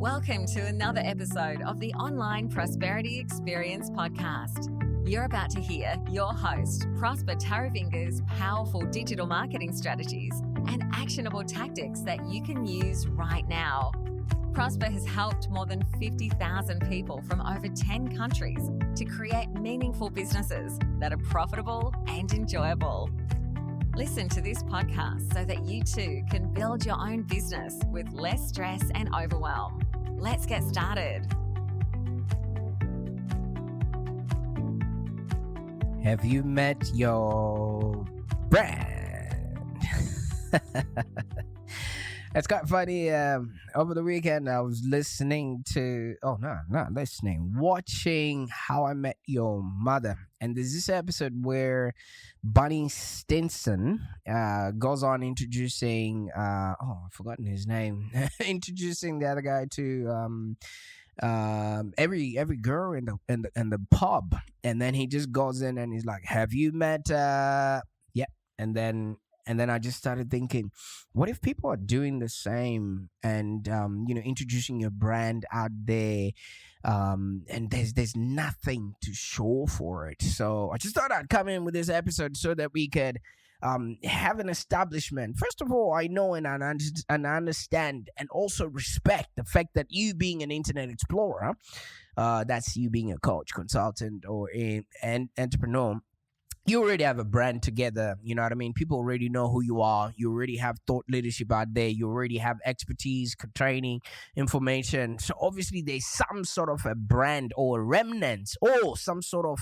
Welcome to another episode of the Online Prosperity Experience podcast. You're about to hear your host, Prosper Taravinga's powerful digital marketing strategies and actionable tactics that you can use right now. Prosper has helped more than 50,000 people from over 10 countries to create meaningful businesses that are profitable and enjoyable. Listen to this podcast so that you too can build your own business with less stress and overwhelm. Let's get started. Have you met your brand? It's quite funny. Over the weekend, I was watching How I Met Your Mother. And there's this episode where Barney Stinson goes on introducing, I've forgotten his name, introducing the other guy to every girl in the pub. And then he just goes in and he's like, have you met, yeah. And then I just started thinking, what if people are doing the same and, introducing your brand out there, and there's nothing to show for it. So I just thought I'd come in with this episode so that we could have an establishment. First of all, I know and I understand and also respect the fact that you being an internet explorer, that's you being a coach, consultant, or an entrepreneur, you already have a brand together. You know what I mean? People already know who you are. You already have thought leadership out there. You already have expertise, training, information. So obviously there's some sort of a brand or remnants or some sort of,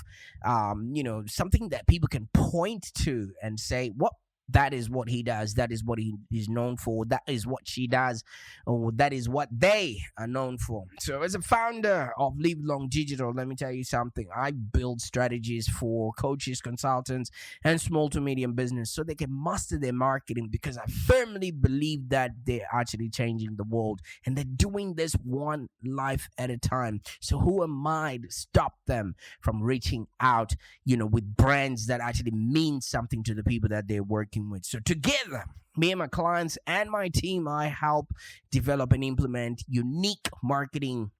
something that people can point to and say, what? That is what he does. That is what he is known for. That is what she does. Or that is what they are known for. So as a founder of Live Long Digital, let me tell you something. I build strategies for coaches, consultants, and small to medium business so they can master their marketing, because I firmly believe that they're actually changing the world and they're doing this one life at a time. So who am I to stop them from reaching out, with brands that actually mean something to the people that they're working with? So together, me and my clients and my team, I help develop and implement unique marketing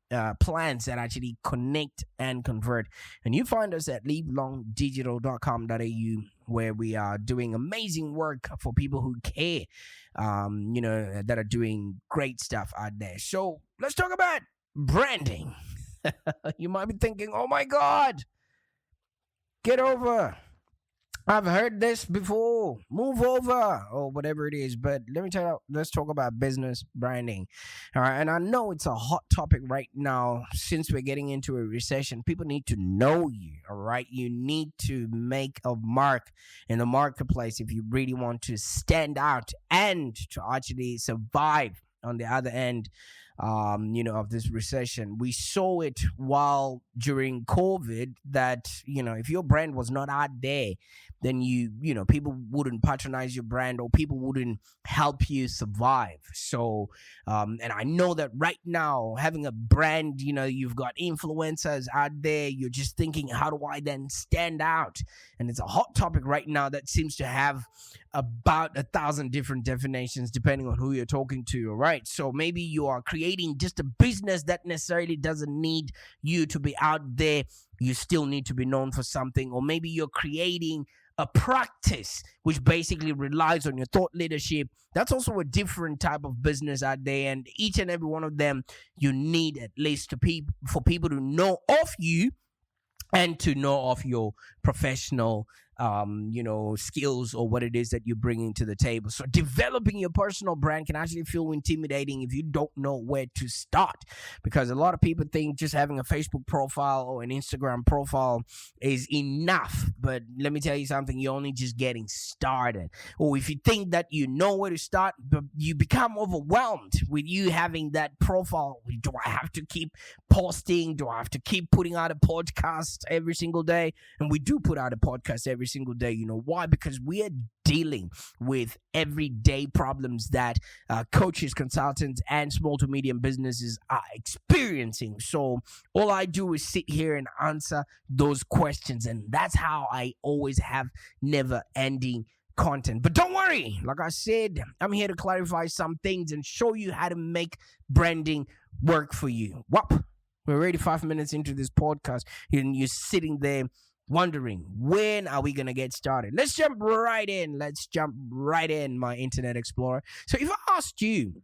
plans that actually connect and convert. And you find us at livelongdigital.com.au, where we are doing amazing work for people who care, that are doing great stuff out there. So let's talk about branding. You might be thinking, oh my God, get over. I've heard this before. Move over, or whatever it is. But let me tell you, let's talk about business branding. All right. And I know it's a hot topic right now since we're getting into a recession. People need to know you. All right. You need to make a mark in the marketplace if you really want to stand out and to actually survive on the other end of this recession. We saw it during COVID that, if your brand was not out there, then people wouldn't patronize your brand, or people wouldn't help you survive. So, and I know that right now, having a brand, you've got influencers out there. You're just thinking, how do I then stand out? And it's a hot topic right now that seems to have about 1,000 different definitions depending on who you're talking to. All right. So maybe you are creating just a business that necessarily doesn't need you to be out there. You still need to be known for something. Or maybe you're creating a practice which basically relies on your thought leadership. That's also a different type of business out there. And each and every one of them, you need at least for people to know of you and to know of your professional skills or what it is that you're bringing to the table. So developing your personal brand can actually feel intimidating if you don't know where to start, because a lot of people think just having a Facebook profile or an Instagram profile is enough. But let me tell you something, you're only just getting started. Or if you think that you know where to start, but you become overwhelmed with you having that profile. Do I have to keep posting? Do I have to keep putting out a podcast every single day? And we do put out a podcast every single day. You know why? Because we are dealing with everyday problems that coaches, consultants, and small to medium businesses are experiencing. So all I do is sit here and answer those questions, and that's how I always have never-ending content. But don't worry, like I said, I'm here to clarify some things and show you how to make branding work for you. Whoop. We're already 5 minutes into this podcast, and you're sitting there wondering, when are we going to get started? Let's jump right in. My Internet Explorer. So if I asked you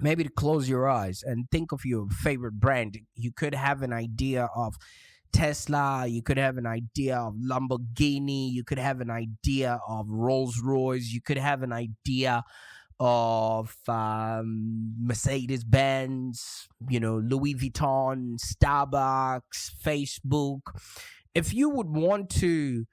maybe to close your eyes and think of your favorite brand, you could have an idea of Tesla, you could have an idea of Lamborghini, you could have an idea of Rolls Royce, you could have an idea of Mercedes Benz, Louis Vuitton, Starbucks, Facebook. If you would want to,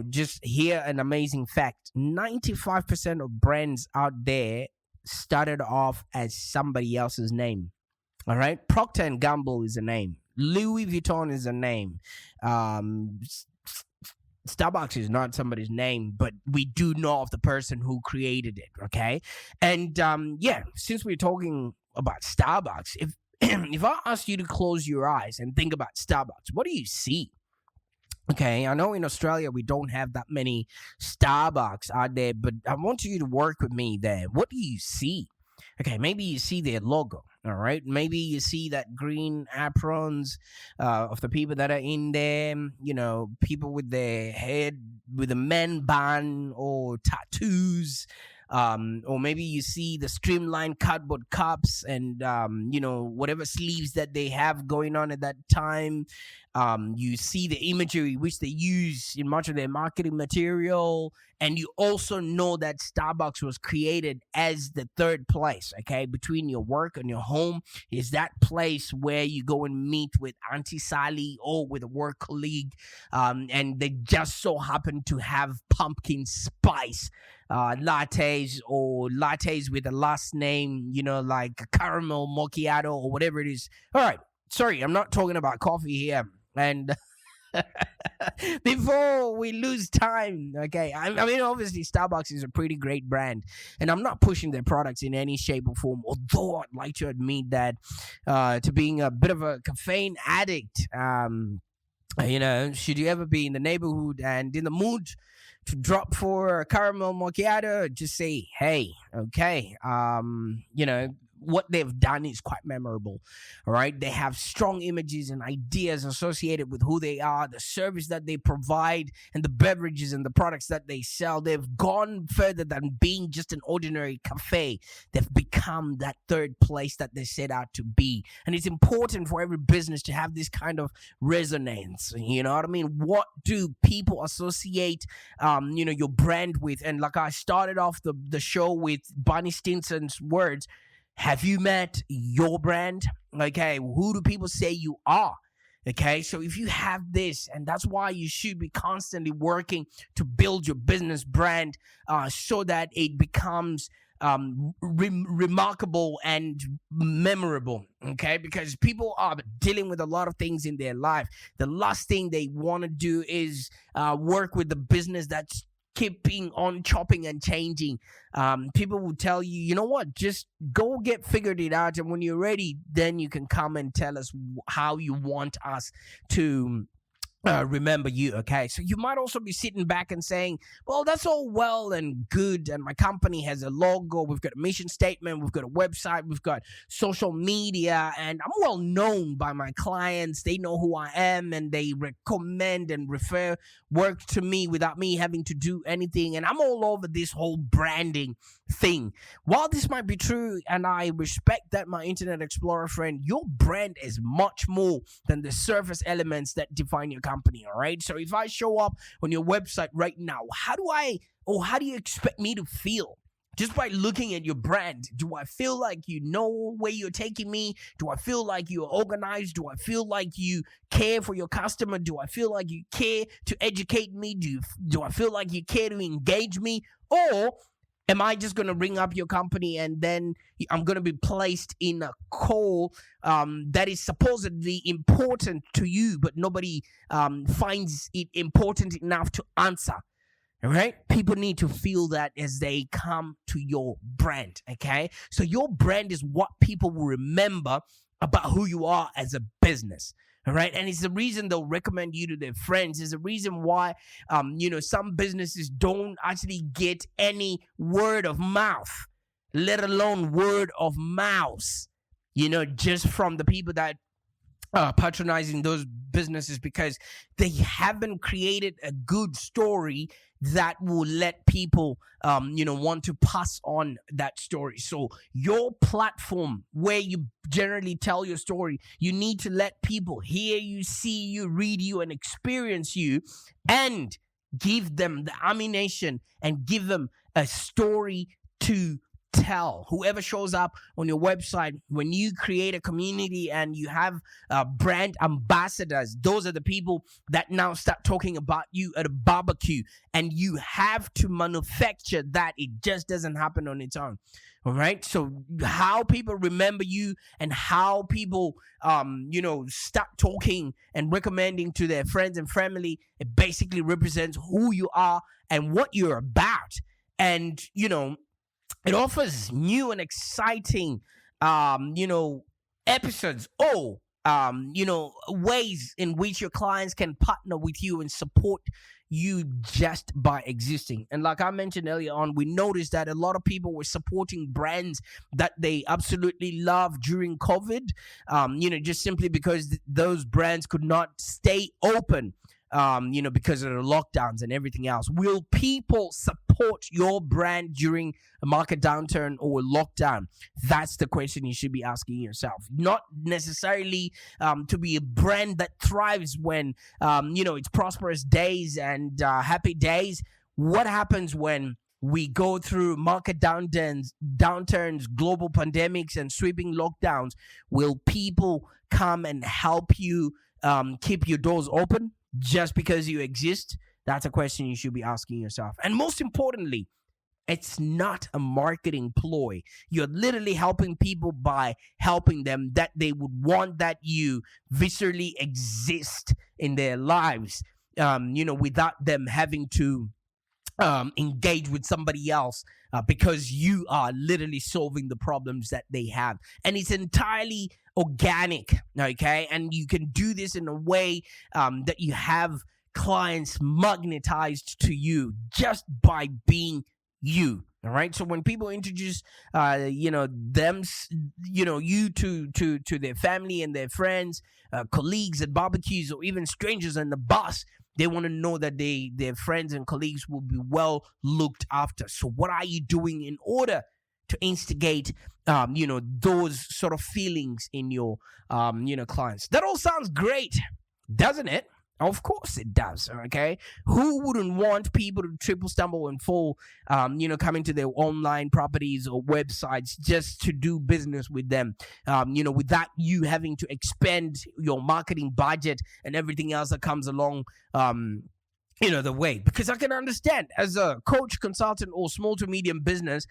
just hear an amazing fact, 95% of brands out there started off as somebody else's name. All right. Procter and Gamble is a name. Louis Vuitton is a name. Starbucks is not somebody's name, but we do know of the person who created it. Okay. And since we're talking about Starbucks, if if I ask you to close your eyes and think about Starbucks, what do you see? Okay, I know in Australia we don't have that many Starbucks out there, but I want you to work with me there. What do you see? Okay, maybe you see their logo, all right? Maybe you see that green aprons of the people that are in there, people with their head, with a man bun or tattoos. Or maybe you see the streamlined cardboard cups and, whatever sleeves that they have going on at that time. You see the imagery which they use in much of their marketing material. And you also know that Starbucks was created as the third place, okay, between your work and your home is that place where you go and meet with Auntie Sally or with a work colleague. And they just so happen to have pumpkin spice lattes or lattes with a last name, like caramel macchiato or whatever it is. All right. Sorry, I'm not talking about coffee here. And before we lose time, okay, I mean, obviously Starbucks is a pretty great brand, and I'm not pushing their products in any shape or form, although I'd like to admit that to being a bit of a caffeine addict, should you ever be in the neighborhood and in the mood to drop for a caramel macchiato, just say, hey, okay, what they've done is quite memorable. All right. They have strong images and ideas associated with who they are, the service that they provide, and the beverages and the products that they sell. They've gone further than being just an ordinary cafe. They've become that third place that they set out to be. And it's important for every business to have this kind of resonance. You know what I mean? What do people associate, your brand with? And like I started off the show with Barney Stinson's words, have you met your brand? Okay, who do people say you are? Okay, so if you have this, and that's why you should be constantly working to build your business brand so that it becomes remarkable and memorable. Okay, because people are dealing with a lot of things in their life. The last thing they want to do is work with the business that's keeping on chopping and changing. People will tell you, you know what, just go get figured it out, and when you're ready, then you can come and tell us how you want us to remember you. Okay, so you might also be sitting back and saying, well, that's all well and good, and my company has a logo, we've got a mission statement, we've got a website, we've got social media, and I'm well known by my clients. They know who I am, and they recommend and refer work to me without me having to do anything, and I'm all over this whole branding thing. While this might be true, and I respect that, my Internet Explorer friend, your brand is much more than the surface elements that define your company. All right, so if I show up on your website right now, how do you expect me to feel? Just by looking at your brand, do I feel like you know where you're taking me? Do I feel like you're organized? Do I feel like you care for your customer? Do I feel like you care to educate me? Do I feel like you care to engage me? Or am I just going to ring up your company and then I'm going to be placed in a call that is supposedly important to you, but nobody finds it important enough to answer? All right? People need to feel that as they come to your brand, okay? So your brand is what people will remember about who you are as a business. All right. And it's the reason they'll recommend you to their friends. It's the reason why, some businesses don't actually get any word of mouth, let alone word of mouse. just from the people that patronizing those businesses, because they haven't created a good story that will let people want to pass on that story. So your platform where you generally tell your story, you need to let people hear you, see you, read you, and experience you, and give them the ammunition and give them a story to tell. Whoever shows up on your website, when you create a community and you have brand ambassadors, those are the people that now start talking about you at a barbecue, and you have to manufacture that. It just doesn't happen on its own. All right. So how people remember you and how people, start talking and recommending to their friends and family, it basically represents who you are and what you're about. And, it offers new and exciting, episodes or, ways in which your clients can partner with you and support you just by existing. And like I mentioned earlier on, we noticed that a lot of people were supporting brands that they absolutely love during COVID, just simply because those brands could not stay open. Because of the lockdowns and everything else. Will people support your brand during a market downturn or lockdown? That's the question you should be asking yourself. Not necessarily to be a brand that thrives when, it's prosperous days and happy days. What happens when we go through market downturns, global pandemics, and sweeping lockdowns? Will people come and help you keep your doors open just because you exist? That's a question you should be asking yourself. And most importantly, it's not a marketing ploy. You're literally helping people by helping them that they would want that you viscerally exist in their lives, without them having to engage with somebody else, because you are literally solving the problems that they have. And it's entirely organic, okay? And you can do this in a way that you have clients magnetized to you just by being you. All right. So when people introduce, you to their family and their friends, colleagues at barbecues, or even strangers on the bus, they want to know that their friends and colleagues will be well looked after. So what are you doing in order to instigate, those sort of feelings in your, clients? That all sounds great, doesn't it? Of course it does, okay? Who wouldn't want people to triple, stumble, and fall, coming to their online properties or websites just to do business with them, without you having to expend your marketing budget and everything else that comes along, the way. Because I can understand, as a coach, consultant, or small to medium business,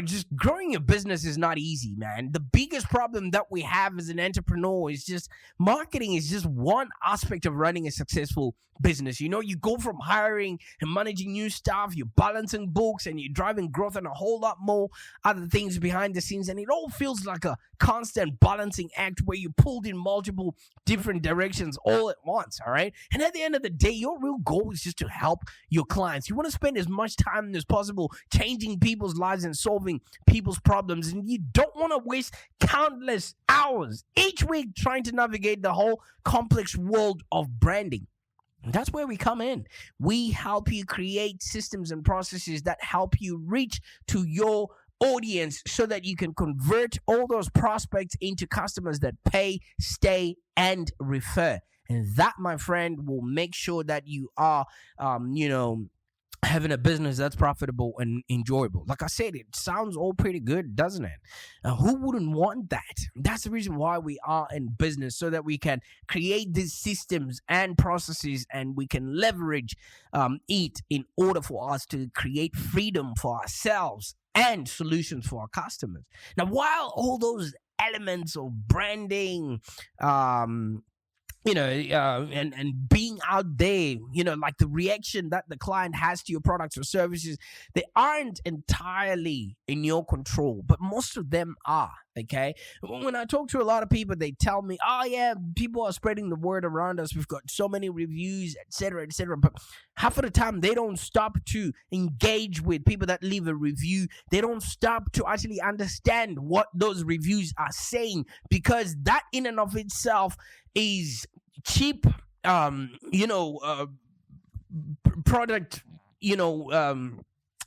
just growing your business is not easy, man. The biggest problem that we have as an entrepreneur is just marketing is just one aspect of running a successful business. You go from hiring and managing new staff, you're balancing books, and you're driving growth and a whole lot more other things behind the scenes. And it all feels like a constant balancing act where you pulled in multiple different directions all at once, all right? And at the end of the day, your real goal is just to help your clients. You want to spend as much time as possible changing people's lives and solving people's problems. And you don't want to waste countless hours each week trying to navigate the whole complex world of branding. And that's where we come in. We help you create systems and processes that help you reach to your audience so that you can convert all those prospects into customers that pay, stay, and refer. And that, my friend, will make sure that you are, having a business that's profitable and enjoyable. Like I said, it sounds all pretty good, doesn't it? Who wouldn't want that? That's the reason why we are in business, so that we can create these systems and processes, and we can leverage it in order for us to create freedom for ourselves and solutions for our customers. Now, while all those elements of branding, and being out there, like the reaction that the client has to your products or services, they aren't entirely in your control, but most of them are. Okay. When I talk to a lot of people, they tell me, oh yeah, people are spreading the word around us. We've got so many reviews, etc., etc. But half of the time, they don't stop to engage with people that leave a review. They don't stop to actually understand what those reviews are saying, because that in and of itself is cheap, product,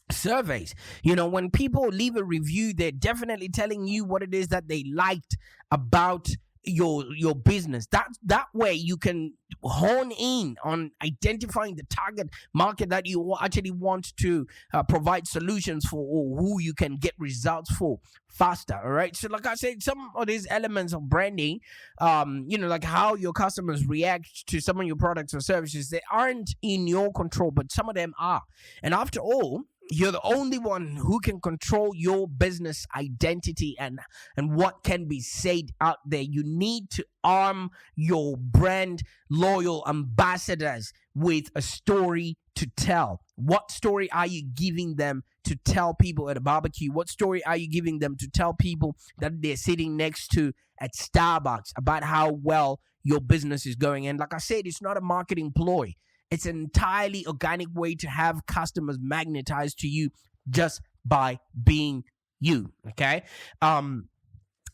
surveys. When people leave a review, they're definitely telling you what it is that they liked about your business. That way you can hone in on identifying the target market that you actually want to provide solutions for, or who you can get results for faster. All right, so like I said, some of these elements of branding, like how your customers react to some of your products or services, they aren't in your control, but some of them are. And after all, you're the only one who can control your business identity and what can be said out there. You need to arm your brand loyal ambassadors with a story to tell. What story are you giving them to tell people at a barbecue? What story are you giving them to tell people that they're sitting next to at Starbucks about how well your business is going? And like I said, it's not a marketing ploy. It's an entirely organic way to have customers magnetized to you just by being you, okay? And,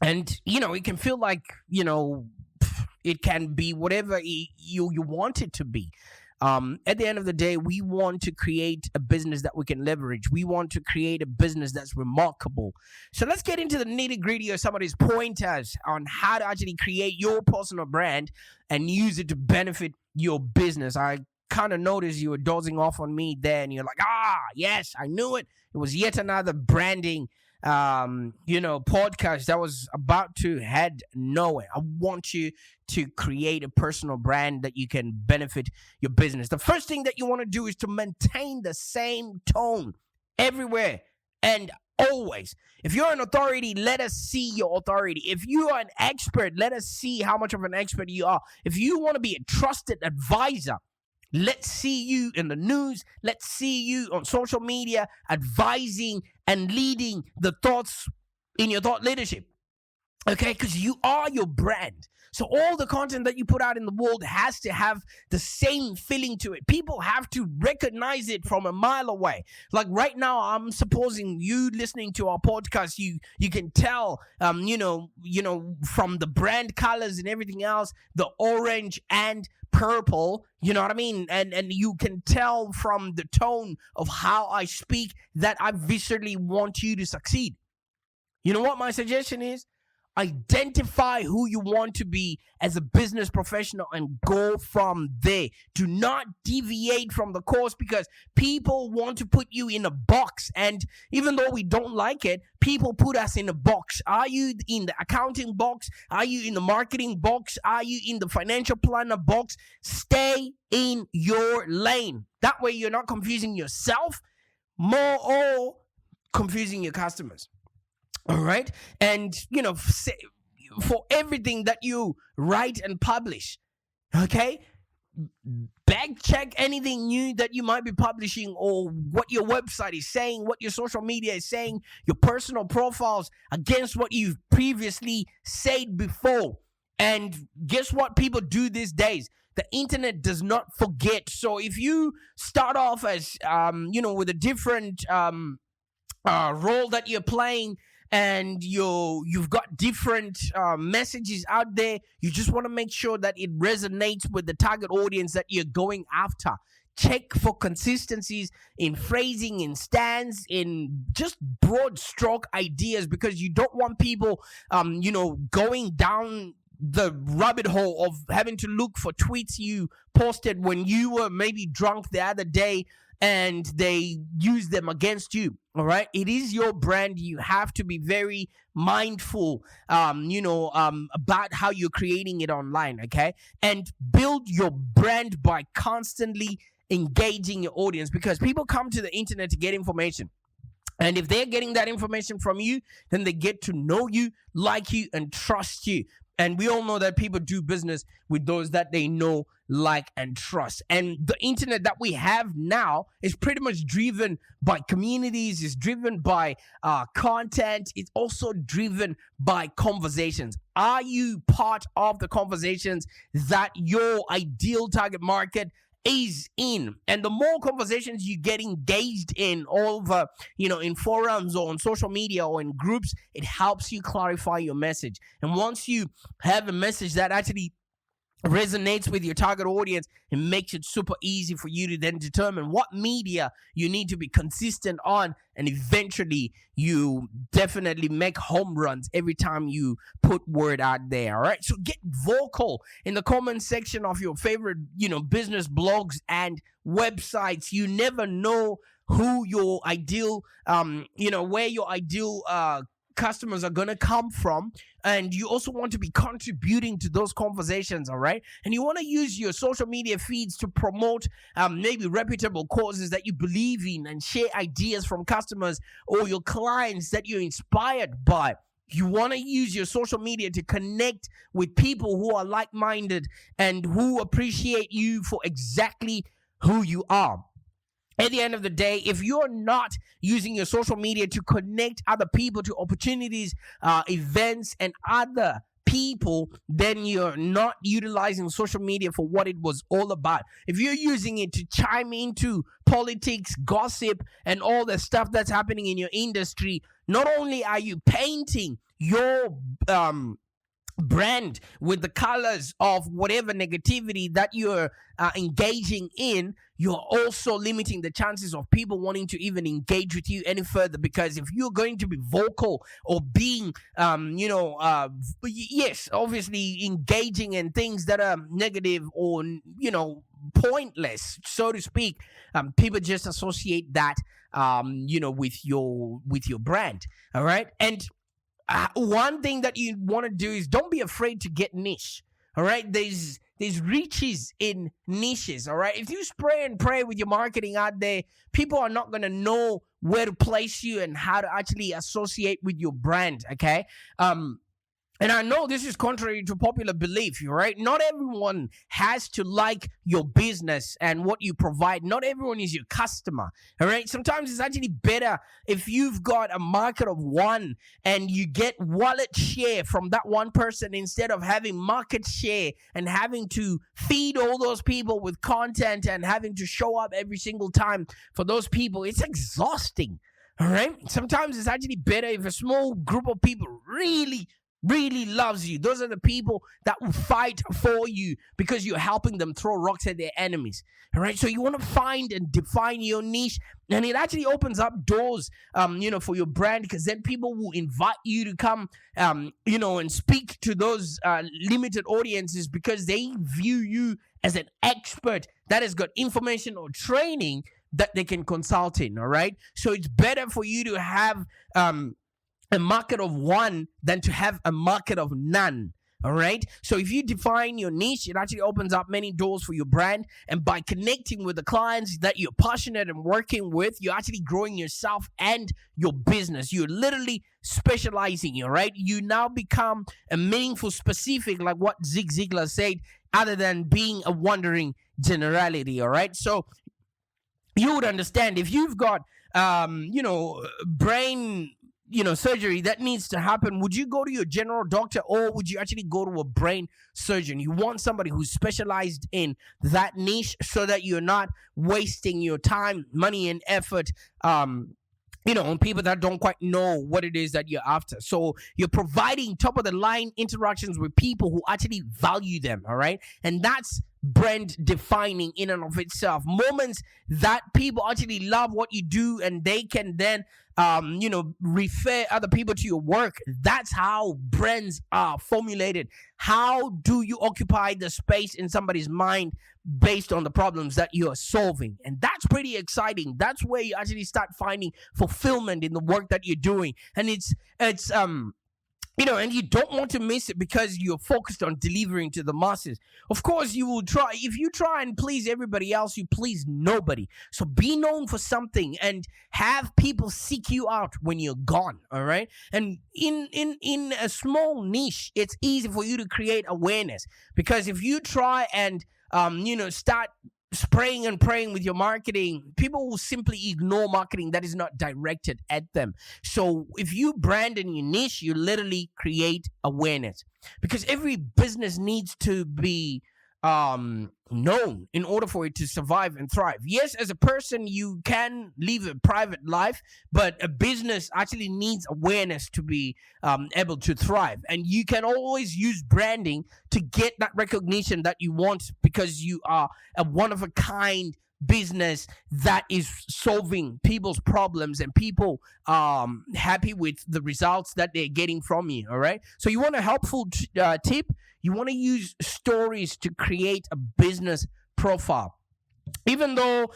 it can feel like, it can be whatever you want it to be. At the end of the day, we want to create a business that we can leverage. We want to create a business that's remarkable. So let's get into the nitty-gritty of some of these pointers on how to actually create your personal brand and use it to benefit your business. I kind of noticed you were dozing off on me there, and you're like, yes, I knew it. It was yet another branding podcast that was about to head nowhere. I want you to create a personal brand that you can benefit your business. The first thing that you want to do is to maintain the same tone everywhere and always. If you're an authority, let us see your authority. If you are an expert, let us see how much of an expert you are. If you want to be a trusted advisor, let's see you in the news. Let's see you on social media advising and leading the thoughts in your thought leadership. Okay? Because you are your brand. So all the content that you put out in the world has to have the same feeling to it. People have to recognize it from a mile away. Like right now, I'm supposing you listening to our podcast, you can tell, from the brand colors and everything else, the orange and purple, you know what I mean? And you can tell from the tone of how I speak that I viscerally want you to succeed. You know what my suggestion is? Identify who you want to be as a business professional and go from there. Do not deviate from the course, because people want to put you in a box. And even though we don't like it, people put us in a box. Are you in the accounting box? Are you in the marketing box? Are you in the financial planner box? Stay in your lane. That way you're not confusing yourself more or confusing your customers. All right. And, for everything that you write and publish, okay, back check anything new that you might be publishing, or what your website is saying, what your social media is saying, your personal profiles against what you've previously said before. And guess what people do these days? The internet does not forget. So if you start off as, with a different role that you're playing, and you've got different messages out there, you just want to make sure that it resonates with the target audience that you're going after. Check for consistencies in phrasing, in stance, in just broad stroke ideas, because you don't want people, going down the rabbit hole of having to look for tweets you posted when you were maybe drunk the other day, and they use them against you. All right. It is your brand. You have to be very mindful, about how you're creating it online. Okay. And build your brand by constantly engaging your audience, because people come to the internet to get information. And if they're getting that information from you, then they get to know you, like you, and trust you. And we all know that people do business with those that they know, like, and trust. And the internet that we have now is pretty much driven by communities, it's driven by content, it's also driven by conversations. Are you part of the conversations that your ideal target market is in? And the more conversations you get engaged in over, in forums or on social media or in groups, it helps you clarify your message. And once you have a message that actually resonates with your target audience, it makes it super easy for you to then determine what media you need to be consistent on, and eventually you definitely make home runs every time you put word out there. All right, so get vocal in the comment section of your favorite business blogs and websites. You never know who your ideal where your ideal customers are going to come from, and you also want to be contributing to those conversations. All right, and you want to use your social media feeds to promote maybe reputable causes that you believe in, and share ideas from customers or your clients that you're inspired by. You want to use your social media to connect with people who are like-minded and who appreciate you for exactly who you are. At the end of the day, if you're not using your social media to connect other people to opportunities, events, and other people, then you're not utilizing social media for what it was all about. If you're using it to chime into politics, gossip, and all the stuff that's happening in your industry, not only are you painting your brand with the colors of whatever negativity that you're engaging in, you're also limiting the chances of people wanting to even engage with you any further. Because if you're going to be vocal or being yes, obviously engaging in things that are negative or pointless, so to speak, people just associate that with your brand. All right, and one thing that you want to do is don't be afraid to get niche. All right, there's riches in niches. All right, if you spray and pray with your marketing out there, people are not going to know where to place you and how to actually associate with your brand. Okay, and I know this is contrary to popular belief, right? Not everyone has to like your business and what you provide. Not everyone is your customer, all right? Sometimes it's actually better if you've got a market of one and you get wallet share from that one person instead of having market share and having to feed all those people with content and having to show up every single time for those people. It's exhausting, all right? Sometimes it's actually better if a small group of people really loves you. Those are the people that will fight for you because you're helping them throw rocks at their enemies. All right. So you want to find and define your niche, and it actually opens up doors, for your brand, because then people will invite you to come, and speak to those limited audiences because they view you as an expert that has got information or training that they can consult in. All right. So it's better for you to have, a market of one than to have a market of none. All right. So if you define your niche, it actually opens up many doors for your brand. And by connecting with the clients that you're passionate and working with, you're actually growing yourself and your business. You're literally specializing, all right? You now become a meaningful specific, like what Zig Ziglar said, other than being a wandering generality. All right. So you would understand if you've got, brain surgery that needs to happen, would you go to your general doctor or would you actually go to a brain surgeon? You want somebody who's specialized in that niche so that you're not wasting your time, money, and effort, on people that don't quite know what it is that you're after. So you're providing top of the line interactions with people who actually value them, all right? And that's brand defining in and of itself. Moments that people actually love what you do and they can then refer other people to your work. That's how brands are formulated. How do you occupy the space in somebody's mind based on the problems that you are solving? And that's pretty exciting. That's where you actually start finding fulfillment in the work that you're doing. And it's and you don't want to miss it because you're focused on delivering to the masses. Of course, you will try. If you try and please everybody else, you please nobody. So be known for something and have people seek you out when you're gone. All right. And in a small niche, it's easy for you to create awareness, because if you try and start spraying and praying with your marketing, people will simply ignore marketing that is not directed at them. So if you brand in your niche, you literally create awareness, because every business needs to be known in order for it to survive and thrive. Yes, as a person, you can live a private life, but a business actually needs awareness to be able to thrive. And you can always use branding to get that recognition that you want, because you are a one-of-a-kind business that is solving people's problems and people happy with the results that they're getting from you. All right, so you want a helpful tip. You want to use stories to create a business profile. Even though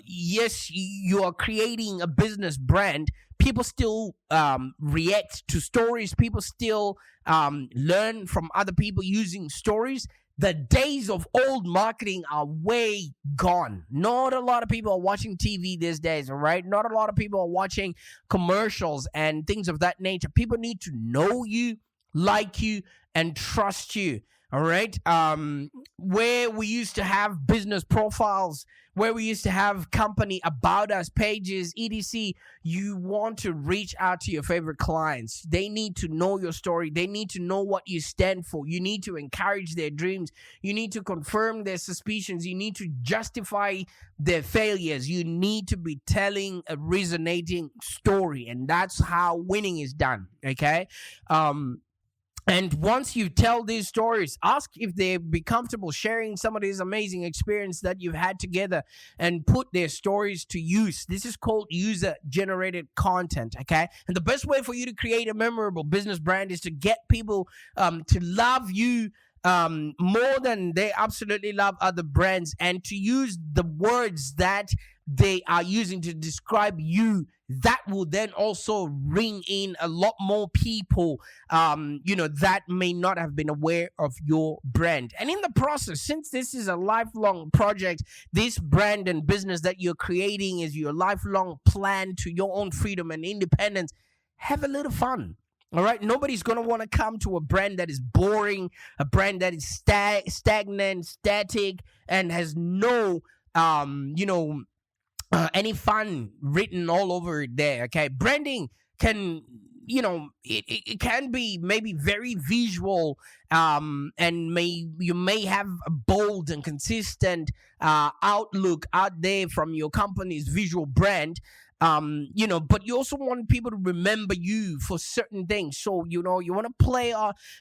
yes, you are creating a business brand, people still react to stories. People still learn from other people using stories. The days of old marketing are way gone. Not a lot of people are watching TV these days, all right? Not a lot of people are watching commercials and things of that nature. People need to know you, like you, and trust you. All right. Where we used to have business profiles, where we used to have company about us pages, etc., you want to reach out to your favorite clients. They need to know your story. They need to know what you stand for. You need to encourage their dreams. You need to confirm their suspicions. You need to justify their failures. You need to be telling a resonating story. And that's how winning is done. Okay. And once you tell these stories, ask if they'd be comfortable sharing some of these amazing experience that you've had together and put their stories to use. This is called user-generated content, okay? And the best way for you to create a memorable business brand is to get people to love you more than they absolutely love other brands, and to use the words that they are using to describe you. That will then also ring in a lot more people, that may not have been aware of your brand. And in the process, since this is a lifelong project, this brand and business that you're creating is your lifelong plan to your own freedom and independence. Have a little fun. All right. Nobody's going to want to come to a brand that is boring, a brand that is stagnant, static, and has no, any fun written all over there. Okay. Branding can, it can be maybe very visual, and you may have a bold and consistent outlook out there from your company's visual brand. But you also want people to remember you for certain things. So, you want to play,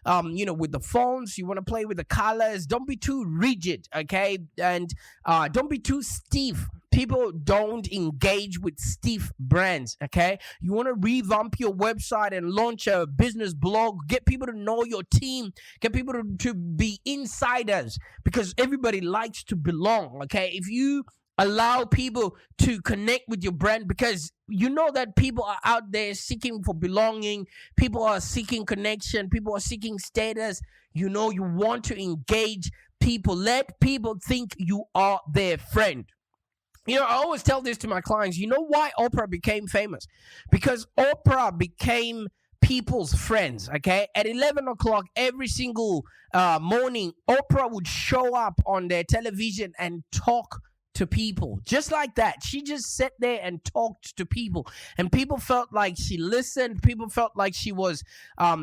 with the fonts, you want to play with the colors. Don't be too rigid, okay? And don't be too stiff. People don't engage with stiff brands, okay? You want to revamp your website and launch a business blog. Get people to know your team. Get people to be insiders, because everybody likes to belong, okay? If you allow people to connect with your brand, because you know that people are out there seeking for belonging, people are seeking connection, people are seeking status. You want to engage people. Let people think you are their friend. I always tell this to my clients. You know why Oprah became famous? Because Oprah became people's friends, okay? At 11 o'clock every single morning, Oprah would show up on their television and talk to people. Just like that. She just sat there and talked to people. And people felt like she listened. People felt like she was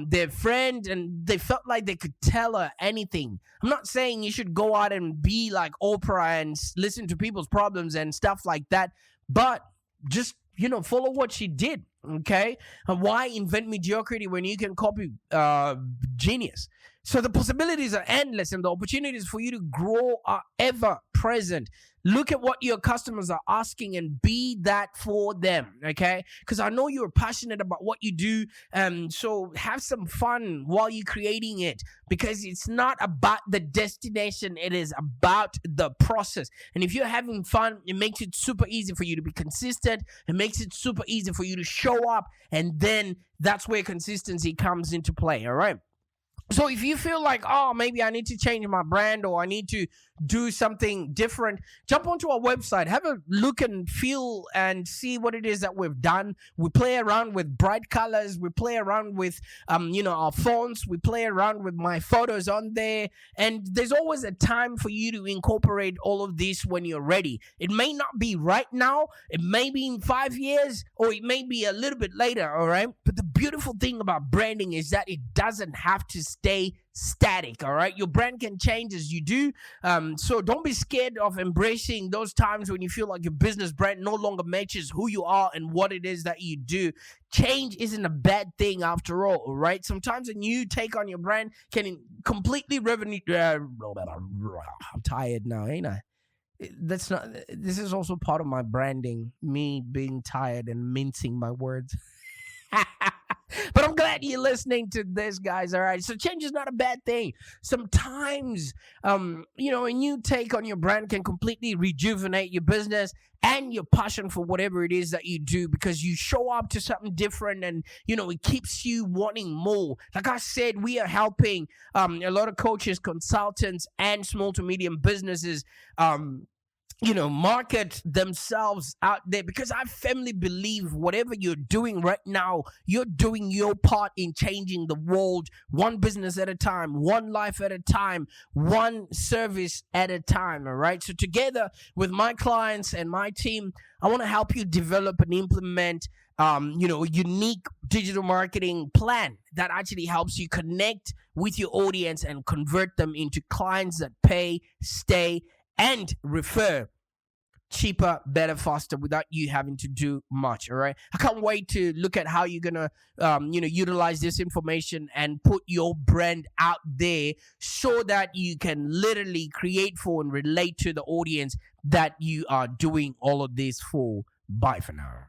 their friend. And they felt like they could tell her anything. I'm not saying you should go out and be like Oprah and listen to people's problems and stuff like that. But just, follow what she did. Okay? And why invent mediocrity when you can copy genius? So the possibilities are endless, and the opportunities for you to grow are ever present. Look at what your customers are asking and be that for them, okay? Because I know you're passionate about what you do. So have some fun while you're creating it, because it's not about the destination. It is about the process. And if you're having fun, it makes it super easy for you to be consistent. It makes it super easy for you to show up. And then that's where consistency comes into play, all right? So if you feel like, oh, maybe I need to change my brand or I need to do something different, jump onto our website, have a look and feel and see what it is that we've done. We play around with bright colors. We play around with, our fonts. We play around with my photos on there. And there's always a time for you to incorporate all of this when you're ready. It may not be right now. It may be in 5 years, or it may be a little bit later, all right? But the beautiful thing about branding is that it doesn't have to stay static, all right? Your brand can change as you do. So don't be scared of embracing those times when you feel like your business brand no longer matches who you are and what it is that you do. Change isn't a bad thing after all right? Sometimes a new take on your brand can completely I'm tired now, ain't I? This is also part of my branding, me being tired and mincing my words. But I'm glad you're listening to this, guys. All right. So change is not a bad thing. Sometimes, a new take on your brand can completely rejuvenate your business and your passion for whatever it is that you do, because you show up to something different and, it keeps you wanting more. Like I said, we are helping a lot of coaches, consultants, and small to medium businesses, market themselves out there, because I firmly believe whatever you're doing right now, you're doing your part in changing the world, one business at a time, one life at a time, one service at a time, all right? So together with my clients and my team, I want to help you develop and implement a unique digital marketing plan that actually helps you connect with your audience and convert them into clients that pay, stay, and refer cheaper, better, faster, without you having to do much. All right. I can't wait to look at how you're gonna, utilize this information and put your brand out there so that you can literally create for and relate to the audience that you are doing all of this for. Bye for now.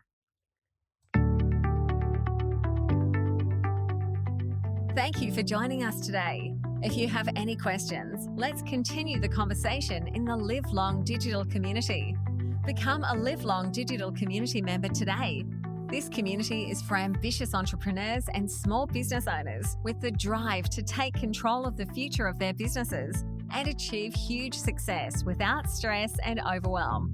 Thank you for joining us today. If you have any questions, let's continue the conversation in the Live Long Digital community. Become a Live Long Digital community member today. This community is for ambitious entrepreneurs and small business owners with the drive to take control of the future of their businesses and achieve huge success without stress and overwhelm.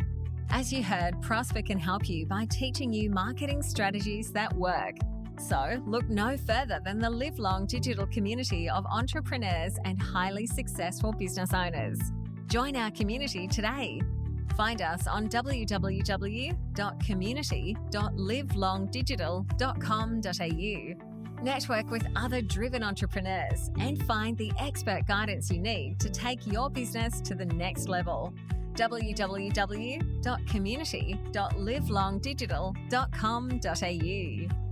As you heard, Prosper can help you by teaching you marketing strategies that work. So look no further than the Live Long Digital community of entrepreneurs and highly successful business owners. Join our community today. Find us on www.community.livelongdigital.com.au. Network with other driven entrepreneurs and find the expert guidance you need to take your business to the next level. www.community.livelongdigital.com.au